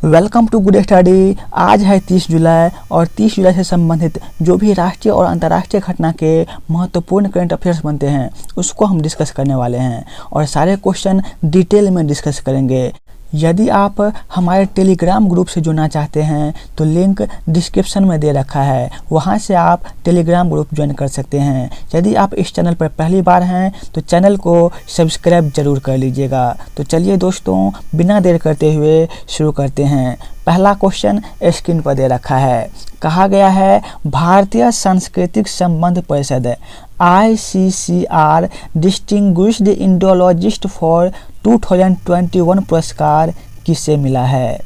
Welcome to good study. आज है 30 जुलाई और 30 जुलाई से संबंधित जो भी राष्ट्रीय और अंतर्राष्ट्रीय घटना के महत्वपूर्ण करंट अफेयर्स बनते हैं उसको हम डिस्कस करने वाले हैं और सारे क्वेश्चन डिटेल में डिस्कस करेंगे। यदि आप हमारे टेलीग्राम ग्रुप से जुड़ना चाहते हैं तो लिंक डिस्क्रिप्शन में दे रखा है, वहां से आप टेलीग्राम ग्रुप ज्वाइन कर सकते हैं। यदि आप इस चैनल पर पहली बार हैं तो चैनल को सब्सक्राइब जरूर कर लीजिएगा। तो चलिए दोस्तों, बिना देर करते हुए शुरू करते हैं। पहला क्वेश्चन स्क्रीन पर दे रखा है। कहा गया है भारतीय सांस्कृतिक संबंध परिषद ICCR डिस्टिंग्विश्ड इंडोलॉजिस्ट फॉर 2021 पुरस्कार किसे मिला है?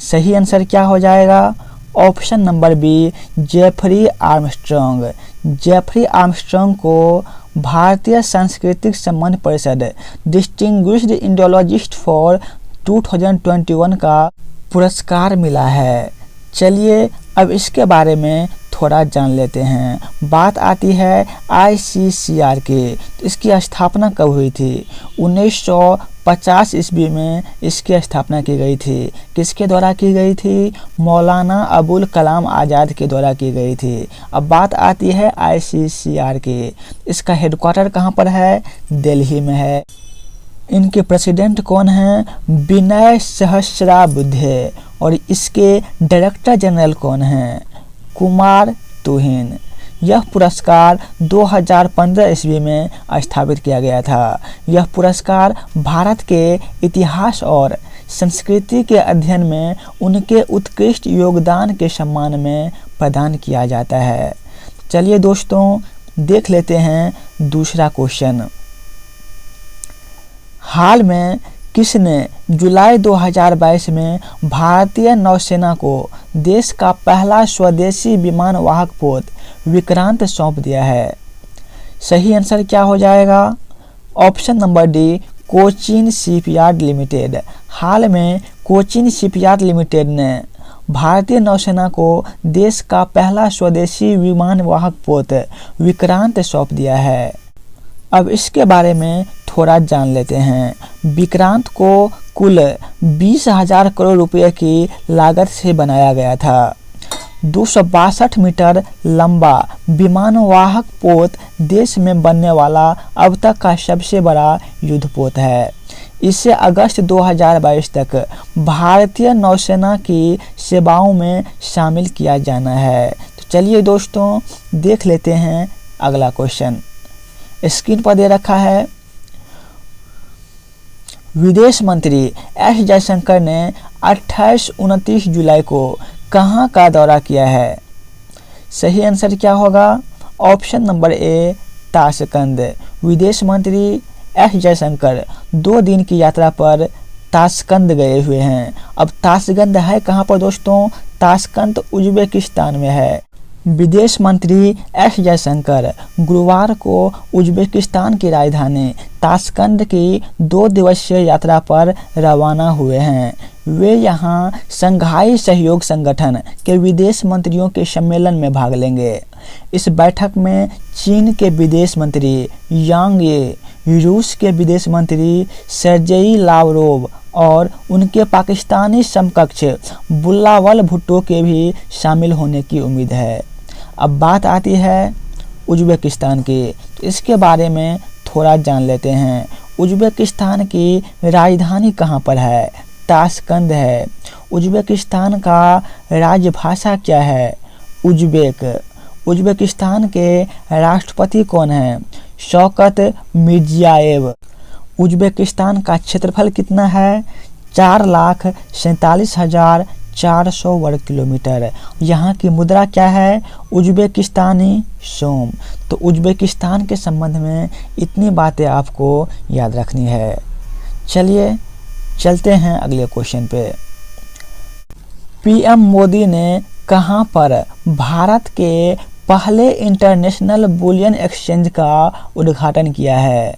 सही आंसर क्या हो जाएगा? Option number B, Jeffrey Armstrong. Jeffrey Armstrong को भारतीय सांस्कृतिक संबंध परिषद डिस्टिंग्विश्ड इंडोलॉजिस्ट फॉर 2021 का पुरस्कार मिला है। चलिए अब इसके बारे में थोड़ा जान लेते हैं। बात आती है ICCR की। तो इसकी स्थापना कब हुई थी? 1950 ईस्वी में इसकी स्थापना की गई थी। किसके द्वारा की गई थी? मौलाना अबुल कलाम आज़ाद के द्वारा की गई थी। अब बात आती है ICCR की। इसका हेडक्वार्टर कहाँ पर है? दिल्ली में है। इनके प्रेसिडेंट कौन हैं? विनय सहस्राबुद्धे। और इसके डायरेक्टर जनरल कौन हैं? कुमार तुहिन। यह पुरस्कार 2015 ईस्वी में स्थापित किया गया था। यह पुरस्कार भारत के इतिहास और संस्कृति के अध्ययन में उनके उत्कृष्ट योगदान के सम्मान में प्रदान किया जाता है। चलिए दोस्तों, देख लेते हैं दूसरा क्वेश्चन। हाल में किसने जुलाई 2022 में भारतीय नौसेना को देश का पहला स्वदेशी विमान वाहक पोत विक्रांत सौंप दिया है? सही आंसर क्या हो जाएगा? Option number D, Cochin shipyard limited. हाल में कोचीन शिपयार्ड लिमिटेड ने भारतीय नौसेना को देश का पहला स्वदेशी विमान वाहक पोत विक्रांत सौंप दिया है। अब इसके बारे में थोड़ा जान लेते हैं। विक्रांत को कुल 20,000 करोड़ रुपए की लागत से बनाया गया था। 262 मीटर लंबा विमानवाहक पोत देश में बनने वाला अब तक का सबसे बड़ा युद्धपोत है। इसे अगस्त 2022 तक भारतीय नौसेना की सेवाओं में शामिल किया जाना है। तो चलिए दोस्तों, देख लेते हैं अगला क्वेश्चन। स्क्रीन पर दे रखा है। विदेश मंत्री एस जयशंकर ने 28-29 जुलाई को कहां का दौरा किया है? सही आंसर क्या होगा? ऑप्शन नंबर ए, ताशकंद। विदेश मंत्री एस जयशंकर 2 दिन की यात्रा पर ताशकंद गए हुए हैं। अब ताशकंद है कहां पर दोस्तों? ताशकंद उज्बेकिस्तान में है। विदेश मंत्री एस जयशंकर गुरुवार को उज्बेकिस्तान की राजधानी ताशकंद की 2 दिवसीय यात्रा पर रवाना हुए हैं। वे यहां शंघाई सहयोग संगठन के विदेश मंत्रियों के सम्मेलन में भाग लेंगे। इस बैठक में चीन के विदेश मंत्री यांग ये, रूस के विदेश मंत्री सर्जेई लावरोव और उनके पाकिस्तानी समकक्ष बुल्लावल भुट्टो के भी शामिल होने की उम्मीद है। अब बात आती है उज्बेकिस्तान की। तो इसके बारे में थोड़ा जान लेते हैं। उज्बेकिस्तान की राजधानी कहाँ पर है? ताशकंद है। उज्बेकिस्तान का राजभाषा क्या है? उज्बेक। उज्बेकिस्तान के राष्ट्रपति कौन हैं? शौकत मिर्जियाएव। उज्बेकिस्तान का क्षेत्रफल कितना है? 4,47,400 वर्ग किलोमीटर। यहाँ की मुद्रा क्या है? उज्बेकिस्तानी सोम। तो उज्बेकिस्तान के संबंध में इतनी बातें आपको याद रखनी है। चलिए चलते हैं अगले क्वेश्चन पे। PM मोदी ने कहाँ पर भारत के पहले इंटरनेशनल बुलियन एक्सचेंज का उद्घाटन किया है?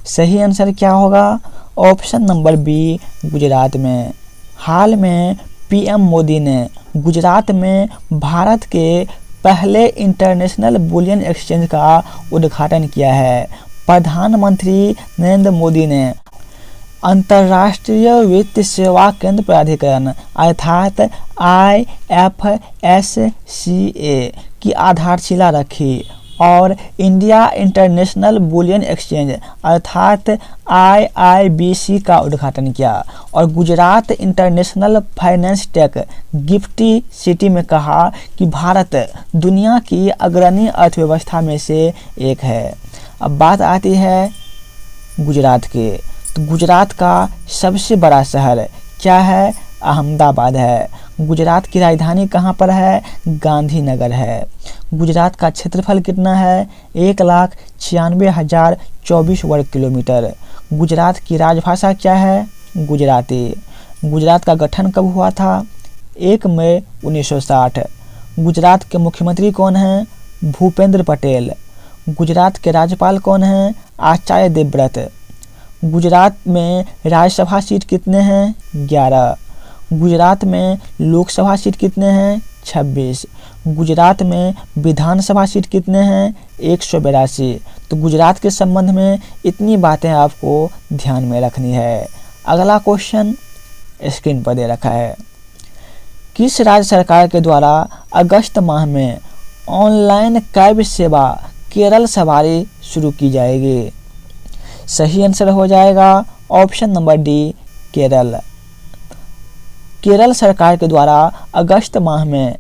सही आंसर क्या होगा? ऑप्शन नंबर बी, गुजरात में। हाल में PM मोदी ने गुजरात में भारत के पहले इंटरनेशनल बुलियन एक्सचेंज का उद्घाटन किया है। प्रधानमंत्री नरेंद्र मोदी ने अंतर्राष्ट्रीय वित्त सेवा केंद्र प्राधिकरण अर्थात IFSCA की आधारशिला रखी और इंडिया इंटरनेशनल बुलियन एक्सचेंज अर्थात IIBC का उद्घाटन किया और Gujarat international finance take Gifty city में कहा कि भारत दुनिया की अग्रणी अर्थव्यवस्था में से एक है। अब बात आती है गुजरात के, तो गुजरात का सबसे बड़ा शहर क्या है? अहमदाबाद है। गुजरात की राजधानी कहाँ पर है? गांधीनगर है। गुजरात का क्षेत्रफल कितना है? 1,96,024 वर्ग किलोमीटर। गुजरात की राजभाषा क्या है? गुजराती। गुजरात का गठन कब हुआ था? 1 मई 1960। गुजरात के मुख्यमंत्री कौन हैं? भूपेंद्र पटेल। गुजरात के राज्यपाल कौन हैं? आचार्य देवव्रत। गुजरात में राज्यसभा सीट कितने हैं? 11। गुजरात में लोकसभा सीट कितने हैं? 26। गुजरात में विधानसभा सीट कितने हैं? 182। तो गुजरात के संबंध में इतनी बातें आपको ध्यान में रखनी है। अगला क्वेश्चन स्क्रीन पर दे रखा है। किस राज्य सरकार के द्वारा अगस्त माह में ऑनलाइन कैब सेवा केरल सवारी शुरू की जाएगी? सही आंसर हो जाएगा option number D, Kerala. Kerala सरकार के द्वारा अगस्त माह में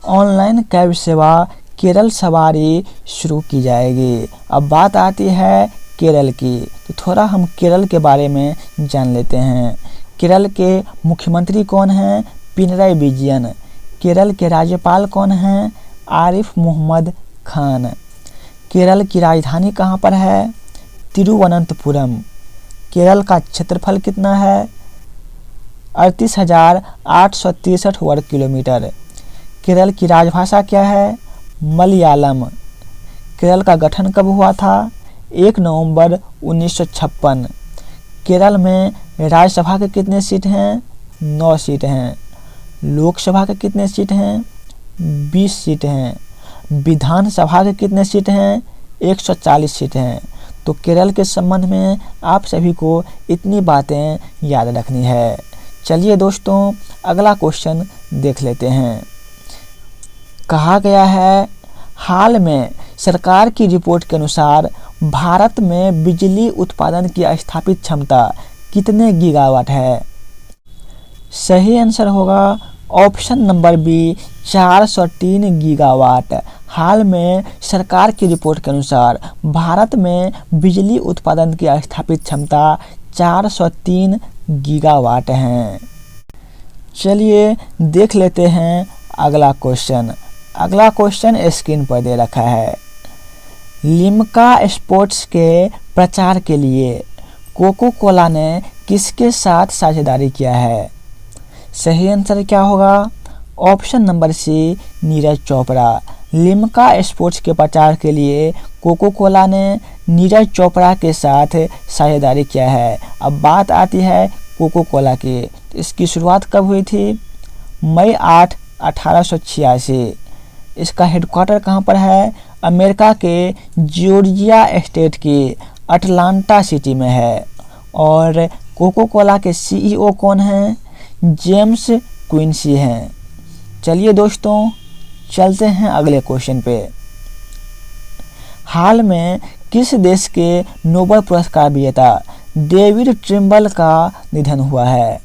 ऑनलाइन कैब सेवा केरल सवारी शुरू की जाएगी। अब बात आती है केरल की, तो थोड़ा हम केरल के बारे में जान लेते हैं। केरल के मुख्यमंत्री कौन हैं? पिनराई विजयन। केरल के राज्यपाल कौन हैं? आरिफ मोहम्मद खान। केरल की राजधानी कहाँ पर है? तिरुवनंतपुरम। केरल का क्षेत्रफल कितना है? 38,863 वर्ग किलोमीटर। केरल की राजभाषा क्या है? मलयालम। केरल का गठन कब हुआ था? 1 नवंबर 1956। केरल में राज्यसभा के कितने सीट हैं? 9 सीट हैं। लोकसभा के कितने सीट हैं? 20 सीट हैं। विधानसभा के कितने सीट हैं? 140 सीट हैं। तो केरल के संबंध में आप सभी को इतनी बातें याद रखनी है। चलिए दोस्तों, अगला क्वेश्चन देख लेते हैं। कहा गया है, हाल में सरकार की रिपोर्ट के अनुसार भारत में बिजली उत्पादन की स्थापित क्षमता कितने गीगावाट है? सही आंसर होगा ऑप्शन नंबर बी, 403 गीगावाट। हाल में सरकार की रिपोर्ट के अनुसार भारत में बिजली उत्पादन की स्थापित क्षमता 403 गीगावाट हैं। चलिए देख लेते हैं अगला क्वेश्चन। अगला क्वेश्चन स्क्रीन पर दे रखा है। लिम्का स्पोर्ट्स के प्रचार के लिए कोको कोला ने किसके साथ साझेदारी किया है? सही आंसर क्या होगा? Option number C, Neeraj Chopra. Limca sports के प्रचार के लिए कोको कोला ने नीरज चोपड़ा के साथ साझेदारी किया है। अब बात आती है कोको कोला की। इसकी शुरुआत कब हुई थी? मई 8, 1886। इसका हेडक्वार्टर कहाँ पर है? अमेरिका के जॉर्जिया स्टेट की अटलांटा सिटी में है। और कोको कोला के CEO कौन हैं? जेम्स क्विंसी हैं। चलिए दोस्तों, चलते हैं अगले क्वेश्चन पे। हाल में किस देश के नोबेल पुरस्कार विजेता डेविड ट्रिम्बल का निधन हुआ है?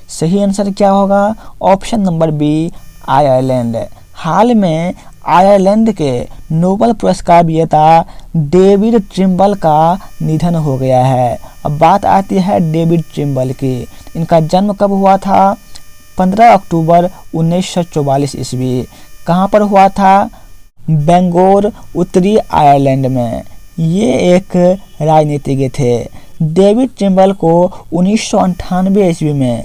सही आंसर क्या होगा? Option number B, Ireland. हाल में आयरलैंड के नोबेल पुरस्कार विजेता डेविड ट्रिम्बल का निधन हो गया है। अब बात आती है डेविड ट्रिम्बल की। इनका जन्म कब हुआ था? 15 अक्टूबर 1944 ईस्वी। कहाँ पर हुआ था? बेंगोर, उत्तरी आयरलैंड में। ये एक राजनीतिज्ञ थे। डेविड ट्रिम्बल को 1998 ईस्वी में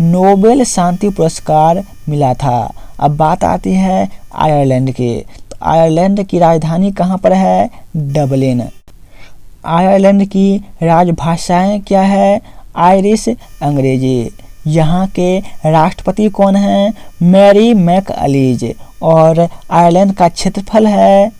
नोबेल शांति पुरस्कार मिला था। अब बात आती है आयरलैंड की। तो आयरलैंड की राजधानी कहाँ पर है? डबलिन। आयरलैंड की राजभाषाएं क्या है? आयरिश अंग्रेजी। यहाँ के राष्ट्रपति कौन हैं? मैरी मैकअलीज। और आयरलैंड का क्षेत्रफल है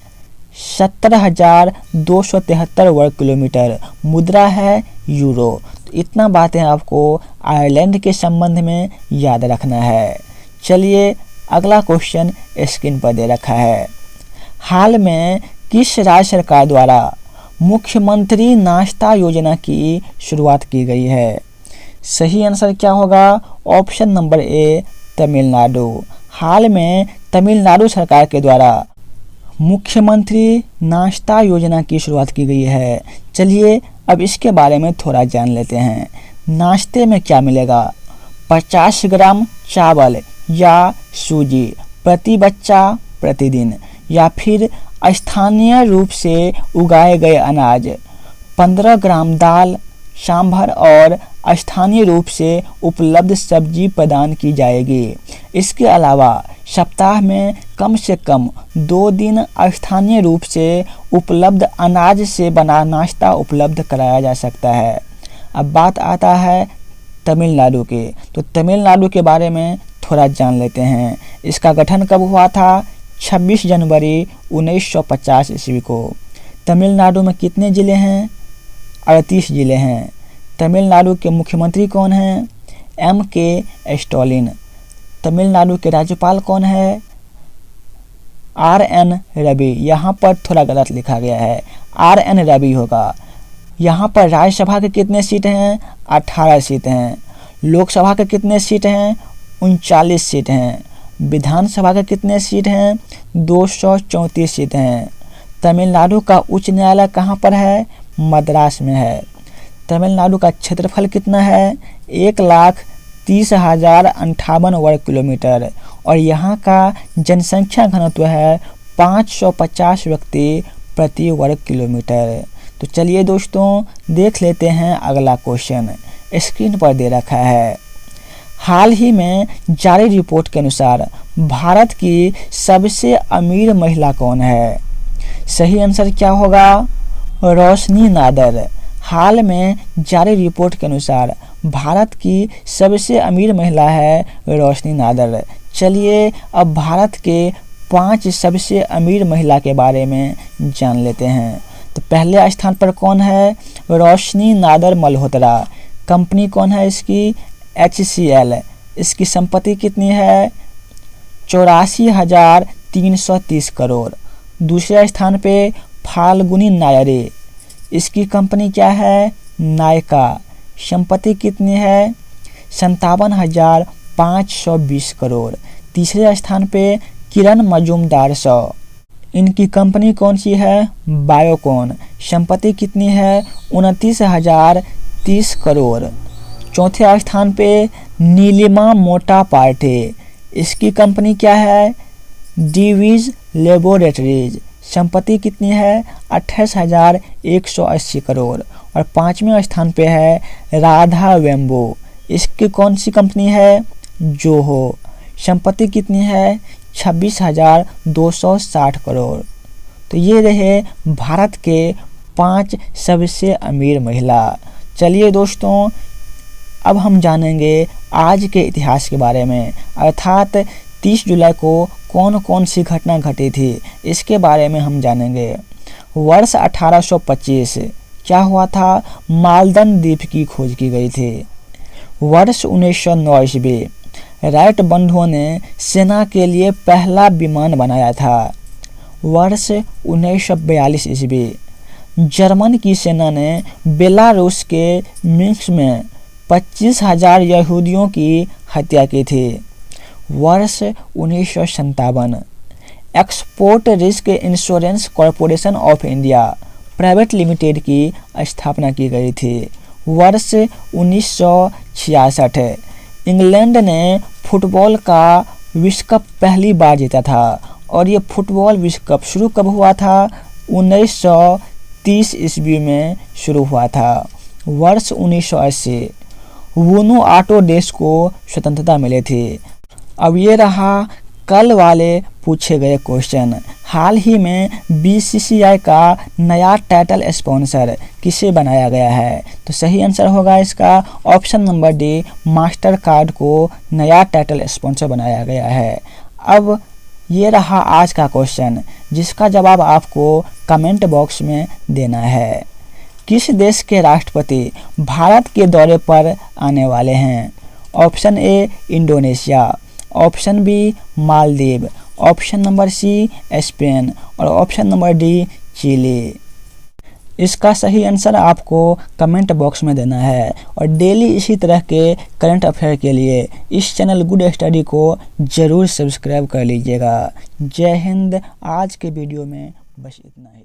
17,273 वर्ग किलोमीटर। मुद्रा है यूरो। इतना बातें आपको आयरलैंड के संबंध में याद रखना है। चलिए अगला क्वेश्चन स्क्रीन पर दे रखा है। हाल में किस राज्य सरकार द्वारा मुख्यमंत्री नाश्ता योजना की शुरुआत की गई है? सही आंसर क्या होगा? Option number A Tamil Nadu. हाल में तमिलनाडु सरकार के द्वारा मुख्यमंत्री नाश्ता योजना की शुरुआत की गई है। चलिए अब इसके बारे में थोड़ा जान लेते हैं। नाश्ते में क्या मिलेगा? 50 ग्राम चावल या सूजी प्रति बच्चा प्रतिदिन, या फिर स्थानीय रूप से उगाए गए अनाज, 15 ग्राम दाल, सांभर और स्थानीय रूप से उपलब्ध सब्जी प्रदान की जाएगी। इसके अलावा सप्ताह में कम से कम 2 दिन स्थानीय रूप से उपलब्ध अनाज से बना नाश्ता उपलब्ध कराया जा सकता है। अब बात आता है तमिलनाडु के, तो तमिलनाडु के बारे में थोड़ा जान लेते हैं। इसका गठन कब हुआ था? 26 जनवरी 1950 ईस्वी को। तमिलनाडु में कितने ज़िले हैं? 38 ज़िले हैं। तमिलनाडु के मुख्यमंत्री कौन हैं? M.K. स्टालिन। तमिलनाडु के राज्यपाल कौन है? R.N. रवि। यहाँ पर थोड़ा गलत लिखा गया है, R.N. रवि होगा। यहाँ पर राज्यसभा के कितने सीट हैं? 18 सीट हैं। लोकसभा के कितने सीट हैं? 39 सीट हैं। विधानसभा के कितने सीट हैं? 234 सीट हैं। तमिलनाडु का उच्च न्यायालय कहाँ पर है? मद्रास में है। तमिलनाडु का क्षेत्रफल कितना है? 1,30,058 वर्ग किलोमीटर और यहाँ का जनसंख्या घनत्व है 550 व्यक्ति प्रति वर्ग किलोमीटर। तो चलिए दोस्तों देख लेते हैं अगला क्वेश्चन, स्क्रीन पर दे रखा है। हाल ही में जारी रिपोर्ट के अनुसार भारत की सबसे अमीर महिला कौन है? सही आंसर क्या होगा? रोशनी नादर। हाल में जारी रिपोर्ट के अनुसार भारत की सबसे अमीर महिला है रोशनी नादर। चलिए अब भारत के 5 सबसे अमीर महिला के बारे में जान लेते हैं। तो पहले स्थान पर कौन है? रोशनी नादर मल्होत्रा। कंपनी कौन है इसकी? HCL। इसकी संपत्ति कितनी है? 84,330 करोड़। दूसरे स्थान पे फाल्गुनी नायरे। इसकी कंपनी क्या है? नायका। संपत्ति कितनी है? 57,520 करोड़। तीसरे स्थान पे किरण मजूमदार शॉ। इनकी कंपनी कौन सी है? बायोकॉन। संपत्ति कितनी है? 29,030 करोड़। चौथे स्थान पे नीलिमा मोटा पार्टे। इसकी कंपनी क्या है? डिवीज लेबोरेटरीज। संपत्ति कितनी है? 28,180 करोड़। और पांचवें स्थान पे है राधा वेम्बो। इसकी कौन सी कंपनी है? जोहो। संपत्ति कितनी है? 26,260 करोड़। तो ये रहे भारत के 5 सबसे अमीर महिला। चलिए दोस्तों अब हम जानेंगे आज के इतिहास के बारे में, अर्थात 30 जुलाई को कौन कौन सी घटना घटी थी इसके बारे में हम जानेंगे। वर्ष 1825 क्या हुआ था? मालदन द्वीप की खोज की गई थी। वर्ष 1909 ईस्वी राइट बंधुओं ने सेना के लिए पहला विमान बनाया था। वर्ष 1942 ईस्वी जर्मन की सेना ने बेलारूस के मिन्स्क में 25,000 यहूदियों की हत्या की थी। वर्ष 1957 export risk insurance corporation of India private limited की स्थापना की गई थी। वर्ष 1966 इंग्लैंड ने फुटबॉल का विश्व कप पहली बार जीता था और ये फुटबॉल विश्व कप शुरू कब हुआ था? 1930 ईस्वी में शुरू हुआ था। वर्ष 1980 वनुआटू देश को स्वतंत्रता मिली थी। अब ये रहा कल वाले पूछे गए क्वेश्चन। हाल ही में BCCI का नया टाइटल स्पॉन्सर किसे बनाया गया है? तो सही आंसर होगा इसका option number D, master card को नया टाइटल स्पॉन्सर बनाया गया है। अब ये रहा आज का क्वेश्चन जिसका जवाब आपको कमेंट बॉक्स में देना है। किस देश के राष्ट्रपति भारत के दौरे पर आने वाले हैं? Option A Indonesia, option B Maldives, option number C Spain और ऑप्शन नंबर डी चिली। इसका सही आंसर आपको कमेंट बॉक्स में देना है और डेली इसी तरह के करंट अफेयर के लिए इस चैनल गुड स्टडी को ज़रूर सब्सक्राइब कर लीजिएगा। जय हिंद। आज के वीडियो में बस इतना ही।